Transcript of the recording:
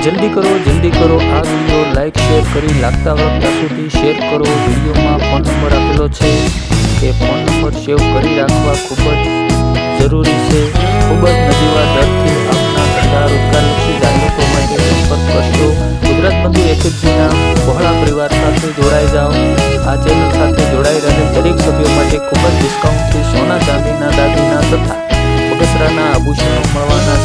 જલ્દી કરો આ વિડીયો લાઈક શેર કરી લાગતા વળગતા સુધી શેર કરો। વિડીયોમાં ફોન નંબર આપેલો છે એ ફોન નંબર સેવ કરી રાખવા ખૂબ જ જરૂરી છે। ખૂબ જ નજીવા દરથી આપના ધંધા રોજગારલક્ષી જાહેરાતો માટે સંપર્ક કરશો। ગુજરાત બંધુ એકેજીના બહોળા પરિવાર સાથે જોડાઈ જાઓ। આ ચેનલ સાથે જોડાઈ રહેલ દરેક સભ્યો માટે ખૂબ જ ડિસ્કાઉન્ટથી સોના ચાંદીના દાગીના તથા બગસરાના આભૂષણો મળવાના